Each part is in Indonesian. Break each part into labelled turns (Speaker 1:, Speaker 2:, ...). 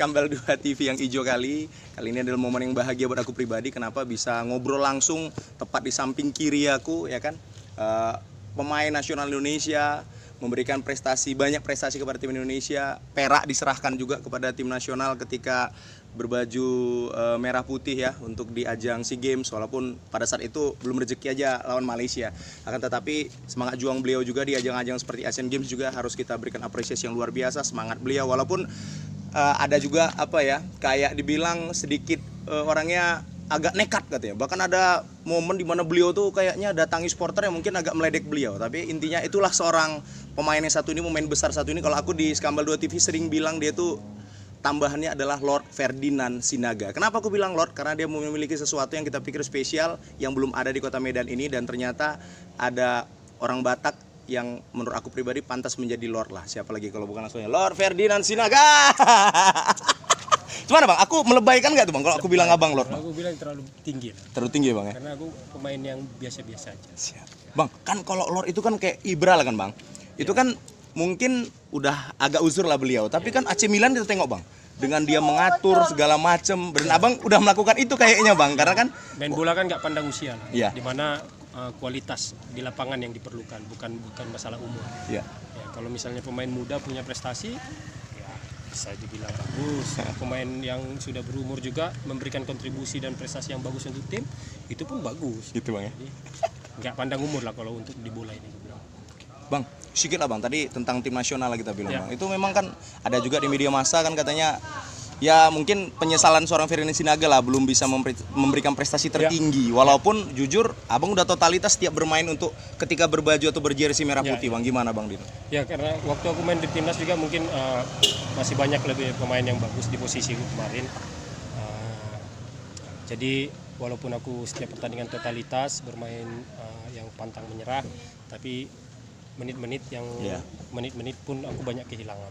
Speaker 1: Skambal 2 TV yang hijau kali ini adalah momen yang bahagia buat aku pribadi. Kenapa bisa ngobrol langsung tepat di samping kiri aku, ya kan? Pemain nasional Indonesia memberikan banyak prestasi kepada tim Indonesia. Perak diserahkan juga kepada tim nasional ketika berbaju merah putih ya untuk di ajang SEA Games, walaupun pada saat itu belum rezeki aja lawan Malaysia. Akan tetapi semangat juang beliau juga di ajang-ajang seperti Asian Games juga harus kita berikan apresiasi yang luar biasa. Semangat beliau walaupun ada juga kayak dibilang sedikit orangnya agak nekat katanya. Bahkan ada momen di mana beliau tuh kayaknya datangi supporter yang mungkin agak meledek beliau. Tapi intinya itulah seorang pemain yang satu ini, pemain besar satu ini. Kalau aku di Skambal 2 TV sering bilang dia tuh tambahannya adalah Lord Ferdinand Sinaga. Kenapa aku bilang Lord? Karena dia memiliki sesuatu yang kita pikir spesial yang belum ada di kota Medan ini, dan ternyata ada orang Batak yang menurut aku pribadi pantas menjadi Lord lah. Siapa lagi kalau bukan langsungnya Lord Ferdinand Sinaga. Gimana bang? Aku melebaikan nggak tuh bang kalau aku bilang abang Lord?
Speaker 2: Aku bilang terlalu tinggi.
Speaker 1: Terlalu tinggi bang ya?
Speaker 2: Karena aku pemain yang biasa-biasa aja.
Speaker 1: Siap. Bang, kan kalau Lord itu kan kayak Ibra lah kan bang? Itu kan mungkin udah agak uzur lah beliau. Tapi kan AC Milan kita tengok bang, dengan dia mengatur segala macem. Dan abang udah melakukan itu kayaknya bang, karena kan
Speaker 2: main bola kan nggak pandang usia lah.
Speaker 1: Iya.
Speaker 2: Dimana kualitas di lapangan yang diperlukan, bukan masalah umur.
Speaker 1: Iya.
Speaker 2: Ya, kalau misalnya pemain muda punya prestasi, ya bisa dibilang bagus. Pemain yang sudah berumur juga memberikan kontribusi dan prestasi yang bagus untuk tim, itu pun bagus.
Speaker 1: Gitu bang ya.
Speaker 2: Jadi, nggak pandang umur lah kalau untuk di bola ini.
Speaker 1: Bang, sedikit lah bang, tadi tentang tim nasional lah kita bilang
Speaker 2: Ya.
Speaker 1: bang. Itu memang kan ada juga di media massa kan katanya, ya mungkin penyesalan seorang Ferdinand Sinaga lah belum bisa memberikan prestasi tertinggi. Walaupun jujur abang udah totalitas setiap bermain untuk ketika berbaju atau berjersey merah putih bang. Gimana bang Dino?
Speaker 2: Ya karena waktu aku main di timnas juga mungkin masih banyak lebih pemain yang bagus di posisi kemarin. Jadi walaupun aku setiap pertandingan totalitas bermain yang pantang menyerah, tapi menit-menit pun aku banyak kehilangan.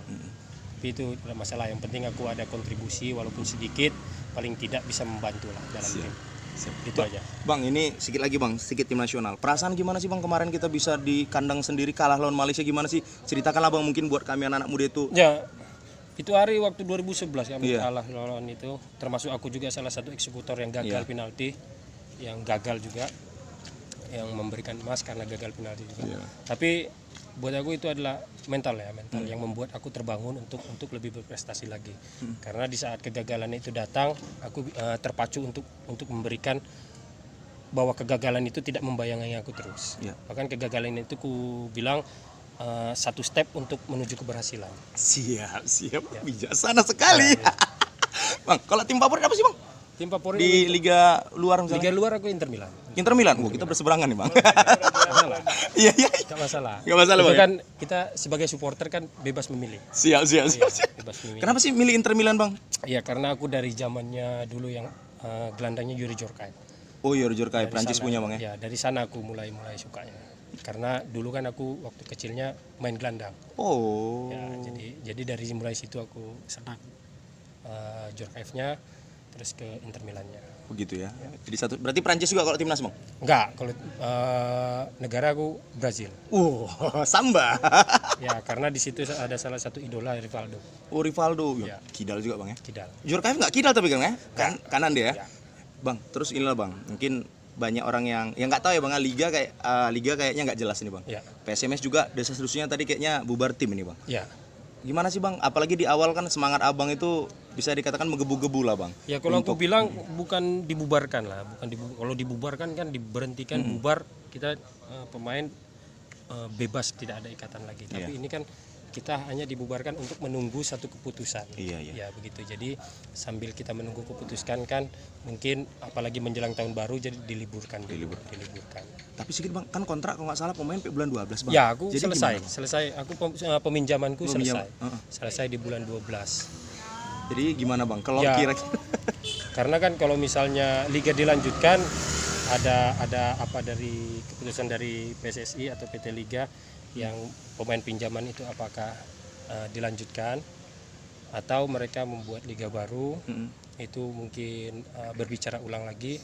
Speaker 2: Tapi itu tidak masalah, yang penting aku ada kontribusi walaupun sedikit, paling tidak bisa membantu lah dalam tim. Itu aja.
Speaker 1: Bang, ini sedikit lagi bang, sedikit tim nasional. Perasaan gimana sih bang kemarin kita bisa di kandang sendiri kalah lawan Malaysia, gimana sih? Ceritakanlah bang, mungkin buat kami anak-anak muda itu.
Speaker 2: Ya, itu hari waktu 2011 kami kalah lawan itu, termasuk aku juga salah satu eksekutor yang gagal penalti, yang gagal juga, yang memberikan emas karena gagal penalti juga. Tapi buat aku itu adalah mental yang membuat aku terbangun untuk lebih berprestasi lagi. Karena di saat kegagalan itu datang, aku terpacu untuk memberikan bahwa kegagalan itu tidak membayangi aku terus. Bahkan kegagalan itu ku bilang satu step untuk menuju keberhasilan.
Speaker 1: Siap, bijaksana sekali. Bang, kalau tim favorit apa sih bang?
Speaker 2: Tim favorit
Speaker 1: di Liga luar misalnya?
Speaker 2: Liga luar aku Inter Milan.
Speaker 1: Inter Milan? Kita berseberangan nih bang. Iya.
Speaker 2: Gak masalah.
Speaker 1: Gak masalah bang.
Speaker 2: Kan kita sebagai supporter kan bebas memilih.
Speaker 1: Siap.
Speaker 2: Bebas memilih.
Speaker 1: Kenapa sih milih Inter Milan bang?
Speaker 2: Iya karena aku dari zamannya dulu yang gelandangnya Yuri Djorkaeff.
Speaker 1: Oh Yuri Djorkaeff, Prancis punya bang ya?
Speaker 2: Ya dari sana aku mulai sukanya. Karena dulu kan aku waktu kecilnya main gelandang.
Speaker 1: Oh.
Speaker 2: Ya, jadi dari mulai situ aku senang Djorkaeffnya, terus ke Inter Milannya.
Speaker 1: Begitu ya. Jadi berarti Prancis juga kalau timnas bang?
Speaker 2: Enggak, kalau negara aku Brazil.
Speaker 1: Samba.
Speaker 2: Ya karena di situ ada salah satu idola Rivaldo.
Speaker 1: Oh Rivaldo,
Speaker 2: ya.
Speaker 1: Kidal juga bang ya?
Speaker 2: Kidal.
Speaker 1: Djorkaeff nggak kidal tapi kan ya? Kanan dia ya?
Speaker 2: Ya.
Speaker 1: Bang, terus inilah bang, mungkin banyak orang yang nggak tahu ya bang, liga kayaknya nggak jelas ini bang.
Speaker 2: Ya.
Speaker 1: PSMS juga desas-desusnya tadi kayaknya bubar tim ini bang.
Speaker 2: Ya.
Speaker 1: Gimana sih bang? Apalagi di awal kan semangat abang itu bisa dikatakan menggebu-gebu lah bang.
Speaker 2: Ya kalau aku bilang bukan dibubarkan lah, kalau dibubarkan kan diberhentikan, bubar kita pemain bebas, tidak ada ikatan lagi. Tapi ini kan kita hanya dibubarkan untuk menunggu satu keputusan. Ya begitu. Jadi sambil kita menunggu keputusan kan mungkin apalagi menjelang tahun baru jadi diliburkan.
Speaker 1: Tapi sedikit bang, kan kontrak kalau nggak salah pemain bulan 12 bang.
Speaker 2: Ya aku
Speaker 1: jadi
Speaker 2: selesai. Aku peminjamanku selesai di bulan 12.
Speaker 1: Jadi gimana bang? Kalau kira-kira
Speaker 2: karena kan kalau misalnya liga dilanjutkan ada apa dari keputusan dari PSSI atau PT Liga yang pemain pinjaman itu apakah dilanjutkan atau mereka membuat liga baru, itu mungkin berbicara ulang lagi.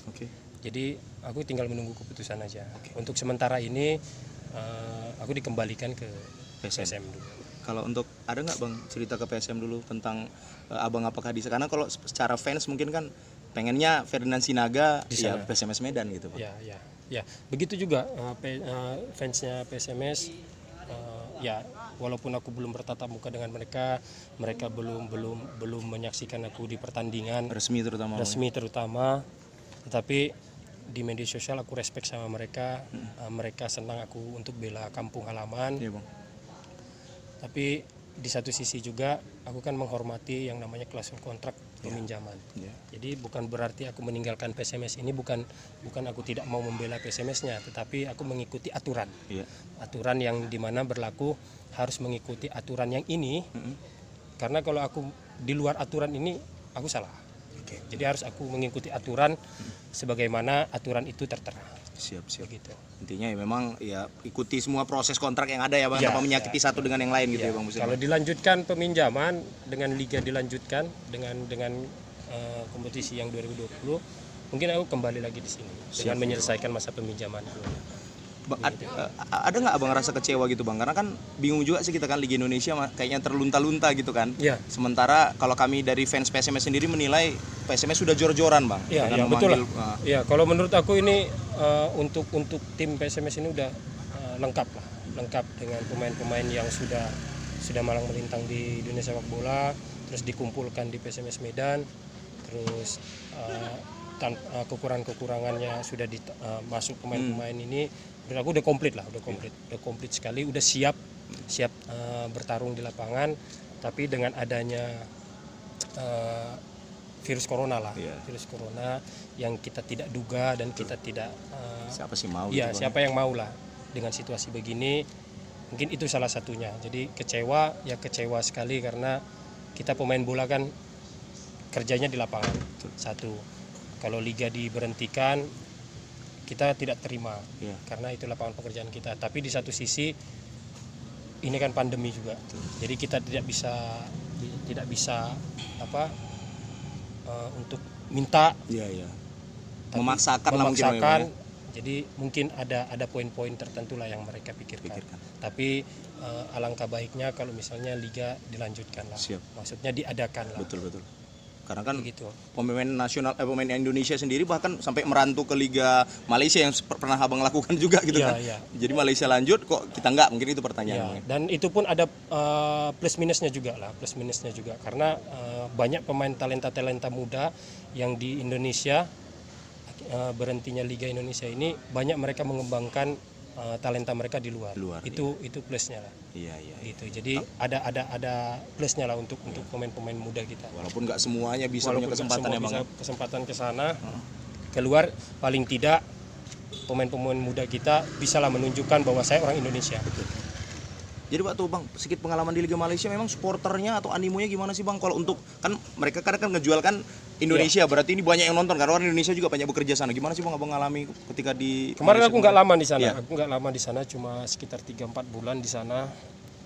Speaker 2: Jadi aku tinggal menunggu keputusan aja. Untuk sementara ini aku dikembalikan ke PSM dulu.
Speaker 1: Kalau untuk ada nggak bang cerita ke PSM dulu tentang abang apakah bisa, karena kalau secara fans mungkin kan pengennya Ferdinand Sinaga
Speaker 2: Di
Speaker 1: ya
Speaker 2: sana.
Speaker 1: PSMS Medan gitu bang.
Speaker 2: Ya. Begitu juga fansnya PSMS. Ya, walaupun aku belum bertatap muka dengan mereka, mereka belum menyaksikan aku di pertandingan
Speaker 1: Resmi terutama.
Speaker 2: resmi terutama, tetapi di media sosial aku respect sama mereka. Mereka senang aku untuk bela kampung halaman.
Speaker 1: Iya bang.
Speaker 2: Tapi di satu sisi juga aku kan menghormati yang namanya klausul kontrak peminjaman.
Speaker 1: Iya.
Speaker 2: Jadi bukan berarti aku meninggalkan PSMS ini, bukan aku tidak mau membela PSMS-nya, tetapi aku mengikuti aturan.
Speaker 1: Iya.
Speaker 2: Aturan yang dimana berlaku harus mengikuti aturan yang ini. Karena kalau aku di luar aturan ini aku salah.
Speaker 1: Oke.
Speaker 2: Jadi harus aku mengikuti aturan sebagaimana aturan itu tertera.
Speaker 1: Siap.
Speaker 2: Begitu.
Speaker 1: Intinya ya memang ya ikuti semua proses kontrak yang ada ya bang,
Speaker 2: Ya,
Speaker 1: tanpa menyakiti satu dengan yang lain gitu ya bang.
Speaker 2: Kalau dilanjutkan peminjaman dengan liga dilanjutkan dengan kompetisi yang 2020, mungkin aku kembali lagi di sini dengan menyelesaikan masa peminjaman.
Speaker 1: Ada nggak abang rasa kecewa gitu bang? Karena kan bingung juga sih kita kan, Liga Indonesia kayaknya terlunta-lunta gitu kan.
Speaker 2: Ya.
Speaker 1: Sementara kalau kami dari fans PSMS sendiri menilai PSMS sudah jor-joran bang.
Speaker 2: Iya, betul lah. Ya, kalau menurut aku ini untuk tim PSMS ini udah lengkap dengan pemain-pemain yang sudah malang melintang di dunia sepak bola, terus dikumpulkan di PSMS Medan, terus kekurangan-kekurangannya sudah masuk pemain-pemain ini. Menurut aku udah komplit sekali, udah siap bertarung di lapangan. Tapi dengan adanya virus corona virus corona yang kita tidak duga dan kita tidak
Speaker 1: siapa sih mau?
Speaker 2: Ya, siapa yang mau lah dengan situasi begini. Mungkin itu salah satunya. Jadi kecewa sekali karena kita pemain bola kan kerjanya di lapangan. Satu, kalau liga diberhentikan kita tidak terima, karena itu lapangan pekerjaan kita. Tapi di satu sisi ini kan pandemi juga, jadi kita tidak bisa untuk minta, memaksakan. Jadi mungkin ada poin-poin tertentu lah yang mereka pikirkan. Tapi alangkah baiknya kalau misalnya liga dilanjutkan lah. Maksudnya diadakan lah.
Speaker 1: Betul. Karena kan
Speaker 2: begitu.
Speaker 1: Pemain Indonesia sendiri bahkan sampai merantau ke Liga Malaysia yang pernah abang lakukan juga gitu kan. Jadi Malaysia lanjut kok kita enggak, mungkin itu pertanyaan.
Speaker 2: Dan itu pun ada plus minusnya juga karena banyak pemain talenta muda yang di Indonesia, berhentinya Liga Indonesia ini banyak mereka mengembangkan talenta mereka di luar. Itu plusnya lah. Gitu. Jadi ada plusnya lah untuk pemain-pemain muda kita.
Speaker 1: Walaupun nggak semuanya bisa punya kesempatan ya bang.
Speaker 2: Kesempatan ke sana, keluar, paling tidak pemain-pemain muda kita bisalah menunjukkan bahwa saya orang Indonesia.
Speaker 1: Jadi waktu bang sedikit pengalaman di Liga Malaysia, memang supporternya atau animonya gimana sih bang? Kalau untuk kan mereka kadang kan ngejual kan Indonesia, berarti ini banyak yang nonton karena orang Indonesia juga banyak bekerja sana. Gimana sih bang abang ngalami ketika di
Speaker 2: kemarin Malaysia? Aku nggak lama di sana. Aku nggak lama di sana, cuma sekitar 3-4 bulan di sana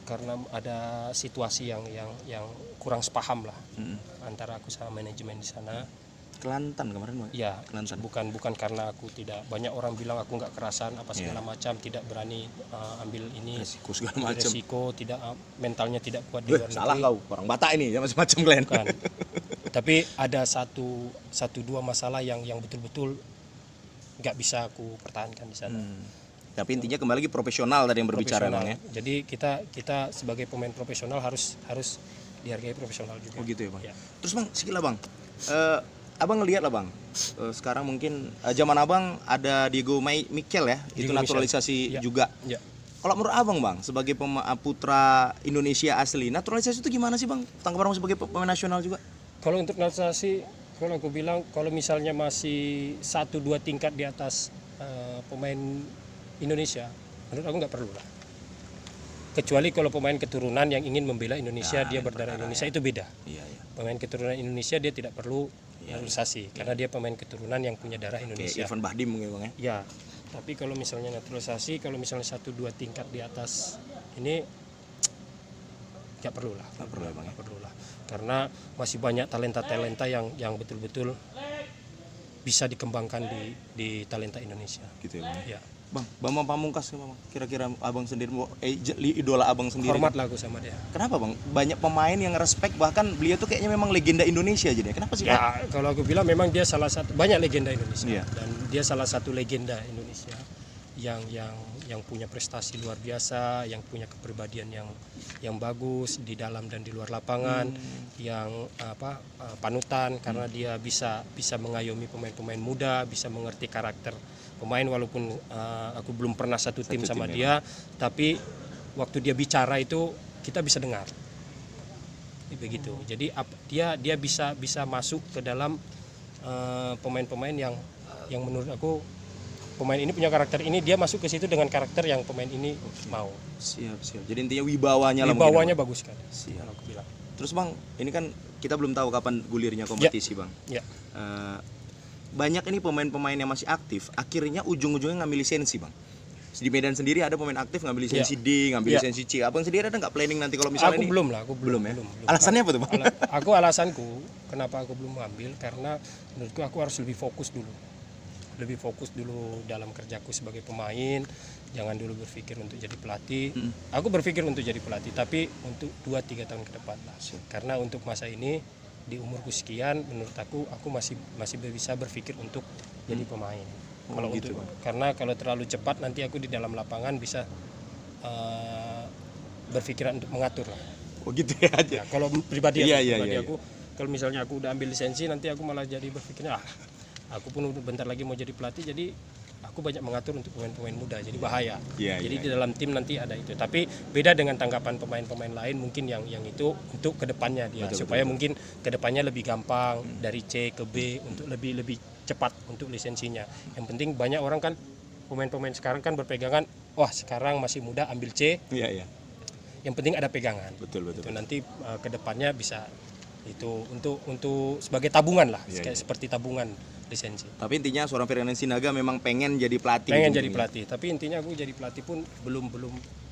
Speaker 2: karena ada situasi yang kurang sepaham lah antara aku sama manajemen di sana.
Speaker 1: Kelantan kemarin bang?
Speaker 2: Ya, bukan karena aku tidak, banyak orang bilang aku nggak kerasan apa segala macam, tidak berani ambil ini
Speaker 1: resiko segala macam.
Speaker 2: Tidak mentalnya tidak kuat di luar negeri.
Speaker 1: Salah kau, orang Batak ini ya macam-macam kalian.
Speaker 2: Kan. Tapi ada satu dua masalah yang betul-betul nggak bisa aku pertahankan di sana.
Speaker 1: Tapi intinya kembali lagi profesional tadi yang berbicara bang ya.
Speaker 2: Jadi kita sebagai pemain profesional harus dihargai profesional juga.
Speaker 1: Oh gitu ya bang. Ya. Terus bang, sekilas bang. Abang ngelihat lah bang, sekarang mungkin zaman abang ada Diego Mikel ya, itu naturalisasi juga. Ya. Kalau menurut abang bang, sebagai putra Indonesia asli, naturalisasi itu gimana sih bang? Tanggapan abang sebagai pemain nasional juga?
Speaker 2: Kalau untuk naturalisasi, kalau aku bilang, kalau misalnya masih 1-2 tingkat di atas pemain Indonesia, menurut aku nggak perlu lah. Kecuali kalau pemain keturunan yang ingin membela Indonesia, dia berdarah Indonesia, itu beda. Pemain keturunan Indonesia dia tidak perlu naturalisasi karena dia pemain keturunan yang punya darah Indonesia.
Speaker 1: Irfan Bahdim mungkin bang ya.
Speaker 2: Ya, tapi kalau misalnya naturalisasi, kalau misalnya 1-2 tingkat di atas ini nggak perlu lah. Nggak perlu lah. Karena masih banyak talenta yang betul-betul bisa dikembangkan di talenta Indonesia.
Speaker 1: Gitu ya bang.
Speaker 2: Ya.
Speaker 1: Bang, Bambang Pamungkas Bang. Kira-kira abang sendiri idola abang sendiri.
Speaker 2: Hormat lah aku sama dia.
Speaker 1: Kenapa Bang? Banyak pemain yang respect, bahkan beliau tuh kayaknya memang legenda Indonesia jadi. Kenapa sih Bang?
Speaker 2: Ya, kalau aku bilang memang dia salah satu, banyak legenda Indonesia.
Speaker 1: Iya.
Speaker 2: Dan dia salah satu legenda Indonesia yang punya prestasi luar biasa, yang punya kepribadian yang bagus di dalam dan di luar lapangan, yang panutan karena dia bisa mengayomi pemain-pemain muda, bisa mengerti karakter pemain, walaupun aku belum pernah satu tim sama dia, tapi waktu dia bicara itu kita bisa dengar. Begitu. Jadi dia bisa masuk ke dalam pemain-pemain yang menurut aku pemain ini punya karakter ini, dia masuk ke situ dengan karakter yang pemain ini mau.
Speaker 1: Siap. Jadi intinya wibawanya lah.
Speaker 2: Wibawanya bagus kan.
Speaker 1: Siap.
Speaker 2: Aku bilang.
Speaker 1: Terus Bang, ini kan kita belum tahu kapan gulirnya kompetisi Bang.
Speaker 2: Ya.
Speaker 1: Banyak ini pemain-pemain yang masih aktif, akhirnya ujung-ujungnya ngambil lisensi Bang. Di Medan sendiri ada pemain aktif ngambil lisensi D, ngambil lisensi C. Abang sendiri ada nggak planning nanti kalau misalnya
Speaker 2: aku
Speaker 1: ini?
Speaker 2: belum lah, aku belum ya.
Speaker 1: Belum. Alasannya apa tuh Bang?
Speaker 2: Alasanku kenapa aku belum ngambil, karena menurutku aku harus lebih fokus dulu dalam kerjaku sebagai pemain. Jangan dulu berpikir untuk jadi pelatih. Aku berpikir untuk jadi pelatih, tapi untuk 2-3 tahun ke depan lah. Karena untuk masa ini di umurku sekian, menurut aku masih bisa berpikir untuk jadi pemain. Kalau gitu, karena kalau terlalu cepat nanti aku di dalam lapangan bisa berpikiran untuk mengatur lah.
Speaker 1: Oh gitu ya aja.
Speaker 2: Ya, kalau pribadi
Speaker 1: Iya.
Speaker 2: aku, kalau misalnya aku udah ambil lisensi, nanti aku malah jadi berpikirnya aku pun bentar lagi mau jadi pelatih, jadi aku banyak mengatur untuk pemain-pemain muda, jadi bahaya. Jadi di dalam tim nanti ada itu. Tapi beda dengan tanggapan pemain-pemain lain mungkin yang itu untuk kedepannya dia, supaya mungkin kedepannya lebih gampang dari C ke B untuk lebih cepat untuk lisensinya. Yang penting banyak orang kan, pemain-pemain sekarang kan berpegangan, wah sekarang masih muda ambil C.
Speaker 1: Iya.
Speaker 2: Yang penting ada pegangan.
Speaker 1: Betul.
Speaker 2: Itu nanti kedepannya bisa itu untuk sebagai tabungan lah, seperti tabungan lisensi.
Speaker 1: Tapi intinya seorang Ferdinand Sinaga memang pengen jadi pelatih.
Speaker 2: Pelatih. Tapi intinya aku jadi pelatih pun belum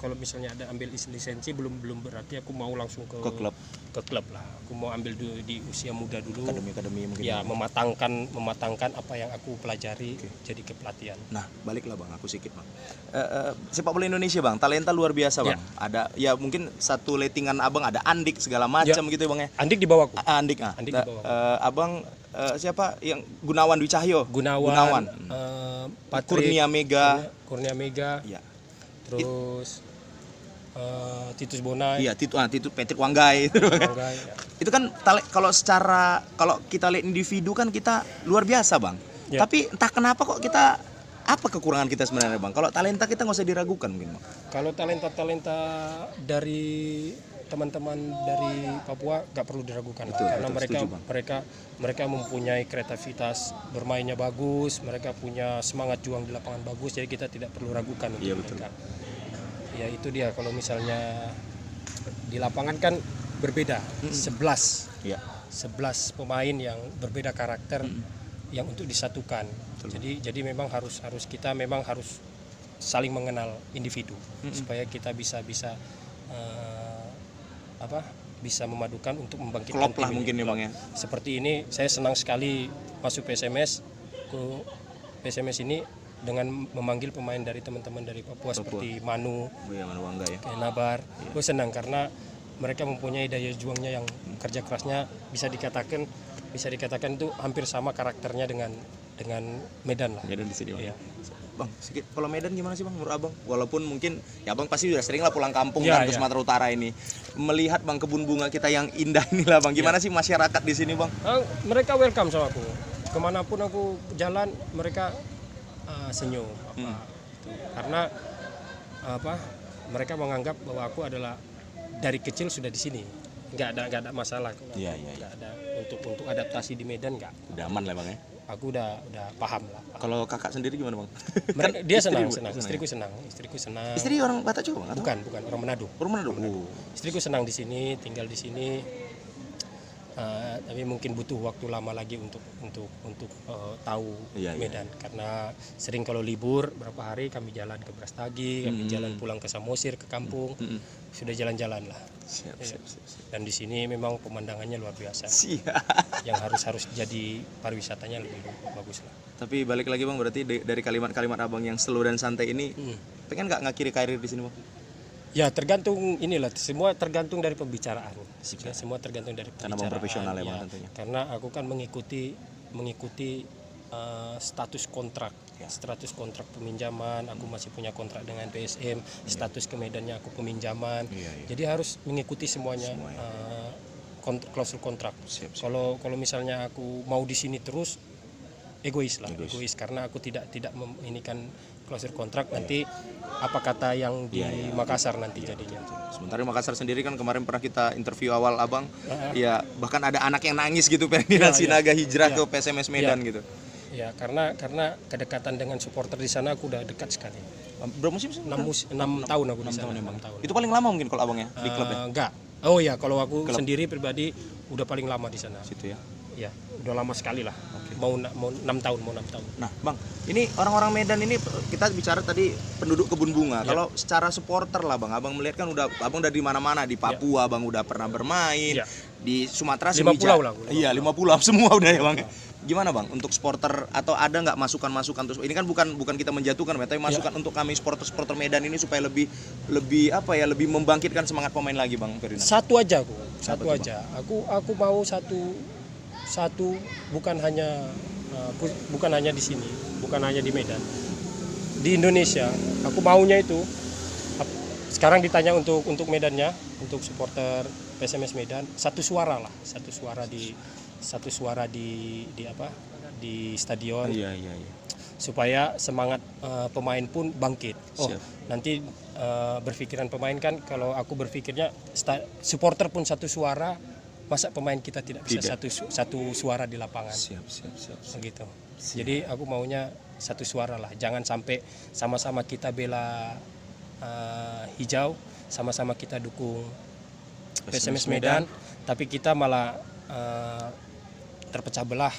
Speaker 2: kalau misalnya ada ambil lisensi belum berarti aku mau langsung ke klub lah. Aku mau ambil di usia muda dulu.
Speaker 1: Akademi mungkin.
Speaker 2: Ya, mematangkan apa yang aku pelajari jadi kepelatihan.
Speaker 1: Nah, baliklah Bang, aku sikit Bang. Sepak bola Indonesia Bang, talenta luar biasa Bang. Ada ya mungkin satu lettingan Abang ada Andik segala macam gitu ya Bang ya.
Speaker 2: Andik di bawahku.
Speaker 1: Andik di bawahku. Abang siapa yang Gunawan Dwi Cahyo?
Speaker 2: Gunawan. Patrick, Kurnia Mega.
Speaker 1: Iya.
Speaker 2: Terus Titus Bonai.
Speaker 1: Iya, Titus Patrick Wanggai. Itu kan kalau kita lihat individu kan kita luar biasa Bang. Ya. Tapi entah kenapa kok kita, apa kekurangan kita sebenarnya Bang? Kalau talenta kita nggak usah diragukan mungkin Bang.
Speaker 2: Kalau talenta dari teman-teman dari Papua nggak perlu diragukan. Karena mereka mempunyai kreativitas bermainnya bagus, mereka punya semangat juang di lapangan bagus, jadi kita tidak perlu ragukan untuk mereka. Ya itu dia, kalau misalnya di lapangan kan berbeda, 11 pemain yang berbeda karakter yang untuk disatukan. Jadi memang harus kita harus saling mengenal individu supaya kita bisa memadukan untuk membangkitkan tim
Speaker 1: mungkin ya Bang ya.
Speaker 2: Seperti ini saya senang sekali masuk PSMS ini dengan memanggil pemain dari teman-teman dari Papua. Seperti Manu
Speaker 1: Wangga ya.
Speaker 2: Kayak Nabar. Gue senang karena mereka mempunyai daya juangnya yang kerja kerasnya bisa dikatakan itu hampir sama karakternya dengan Medan lah.
Speaker 1: Medan di sini Bang.
Speaker 2: Iya.
Speaker 1: Bang, sedikit kalau Medan gimana sih Bang menurut Abang? Walaupun mungkin ya Abang pasti sudah sering lah pulang kampung ke Sumatera Utara ini. Melihat Bang kebun bunga kita yang indah inilah Bang. Gimana sih masyarakat di sini Bang?
Speaker 2: Mereka welcome sama aku. Kemanapun aku jalan mereka senyum karena mereka menganggap bahwa aku adalah dari kecil sudah di sini, nggak ada masalah. Nggak ada untuk adaptasi di Medan, nggak.
Speaker 1: Udah aman lah Bang ya.
Speaker 2: Aku udah paham lah.
Speaker 1: Kalau kakak sendiri gimana Bang?
Speaker 2: Dia senang. Istriku senang.
Speaker 1: Istri orang Batak juga Bang?
Speaker 2: Bukan orang Manado.
Speaker 1: Orang Manado.
Speaker 2: Istriku senang di sini, tinggal di sini. Tapi mungkin butuh waktu lama lagi untuk tahu
Speaker 1: Iya, iya.
Speaker 2: Medan, karena sering kalau libur berapa hari kami jalan ke Brastagi, kami jalan pulang ke Samosir, ke kampung, sudah jalan-jalan lah.
Speaker 1: Siap, siap, siap, siap.
Speaker 2: Dan di sini memang pemandangannya luar biasa,
Speaker 1: Siap.
Speaker 2: yang harus jadi pariwisatanya lebih bagus lah.
Speaker 1: Tapi balik lagi Bang, berarti dari kalimat-kalimat Abang yang slow dan santai ini, pengen nggak ngakhiri karir di sini Bang?
Speaker 2: Ya tergantung, inilah semua tergantung dari pembicaraan. Ya, semua tergantung dari
Speaker 1: Karena
Speaker 2: pembicaraan.
Speaker 1: Bang profesional ya Bang tentunya.
Speaker 2: Karena aku kan mengikuti status kontrak, status kontrak peminjaman. Aku masih punya kontrak dengan PSM. Status ke Medannya aku peminjaman. Jadi harus mengikuti semuanya. Klausul kontrak. Kalau misalnya aku mau di sini terus, egois karena aku tidak inikan klausul kontrak, nanti apa kata yang di Makassar nanti jadinya.
Speaker 1: Sementara di Makassar sendiri kan kemarin pernah kita interview awal Abang, ya bahkan ada anak yang nangis gitu Ferdinand Sinaga hijrah ke PSMS Medan gitu.
Speaker 2: Ya, karena kedekatan dengan supporter di sana aku udah dekat sekali.
Speaker 1: Berapa musim sih?
Speaker 2: 6 tahun aku di sana. 6 tahun.
Speaker 1: Itu paling lama mungkin kalau Abang ya di klub ya?
Speaker 2: Enggak. Oh ya, kalau aku sendiri pribadi udah paling lama di sana.
Speaker 1: Situ ya.
Speaker 2: Ya, udah lama sekali lah. Mau 6 tahun.
Speaker 1: Nah, Bang, ini orang-orang Medan ini kita bicara tadi penduduk Kebun Bunga. Kalau secara supporter lah, Bang, Abang melihat kan Abang udah di mana-mana, di Papua, Abang udah pernah bermain, di Sumatera
Speaker 2: 5 pulau lah.
Speaker 1: Iya, 5 pulau semua udah ya, Bang. Gimana, Bang, untuk supporter atau ada nggak masukan-masukan terus? Ini kan bukan kita menjatuhkan, tapi masukan untuk kami supporter Medan ini supaya lebih membangkitkan semangat pemain lagi, Bang Ferdinand.
Speaker 2: Satu aja. Aku mau satu bukan hanya di sini, bukan hanya di Medan, di Indonesia. Aku maunya itu sekarang ditanya untuk Medannya, untuk supporter PSMS Medan, satu suara di stadion.
Speaker 1: Iya.
Speaker 2: Supaya semangat pemain pun bangkit. Nanti berpikiran pemain kan, kalau aku berpikirnya supporter pun satu suara, masa pemain kita tidak bisa satu suara di lapangan. Siap. Begitu. Jadi aku maunya satu suara lah. Jangan sampai sama-sama kita bela hijau, sama-sama kita dukung PSMS Medan, tapi kita malah terpecah belah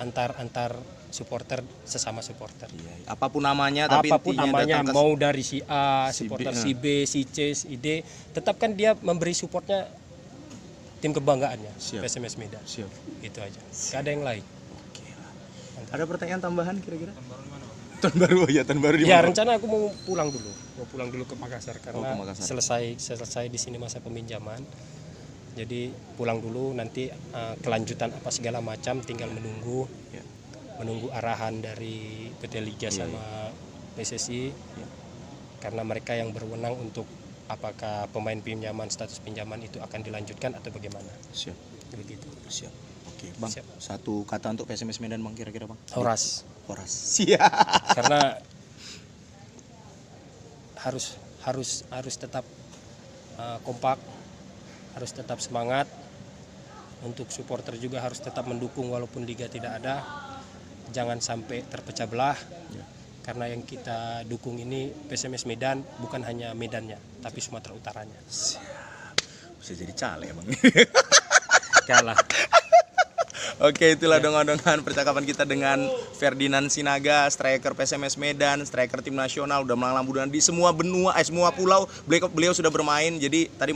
Speaker 2: antar supporter, sesama supporter.
Speaker 1: Apapun namanya, tapi
Speaker 2: apapun
Speaker 1: intinya
Speaker 2: namanya, mau dari si A, supporter si B, si C, si D, tetap kan dia memberi supportnya tim kebanggaannya, PSMS Medan. Itu aja. Gak ada yang lain.
Speaker 1: Ada pertanyaan tambahan kira-kira? Tahun baru di
Speaker 2: Ya,
Speaker 1: mana?
Speaker 2: rencana aku mau pulang dulu ke Makassar karena
Speaker 1: ke Makassar.
Speaker 2: selesai di sini masa peminjaman. Jadi pulang dulu, nanti kelanjutan apa segala macam tinggal menunggu arahan dari PT Liga sama PSSI. Karena mereka yang berwenang untuk apakah pemain pinjaman, status pinjaman itu akan dilanjutkan atau bagaimana.
Speaker 1: Siap.
Speaker 2: Begitu.
Speaker 1: Siap. Oke, Bang.
Speaker 2: Siap.
Speaker 1: Satu kata untuk PSMS Medan, Bang, kira-kira, Bang.
Speaker 2: Horas.
Speaker 1: Siap.
Speaker 2: Karena harus tetap kompak, harus tetap semangat. Untuk supporter juga harus tetap mendukung walaupun liga tidak ada. Jangan sampai terpecah belah. Karena yang kita dukung ini PSMS Medan, bukan hanya Medannya, tapi Sumatera Utaranya.
Speaker 1: Siap. Bisa jadi caleg, Bang.
Speaker 2: Kalah.
Speaker 1: Oke, itulah dongan-dongan percakapan kita dengan Ferdinand Sinaga, striker PSMS Medan, striker tim nasional, udah melanglang buana di semua benua, semua pulau beliau sudah bermain. Jadi tadi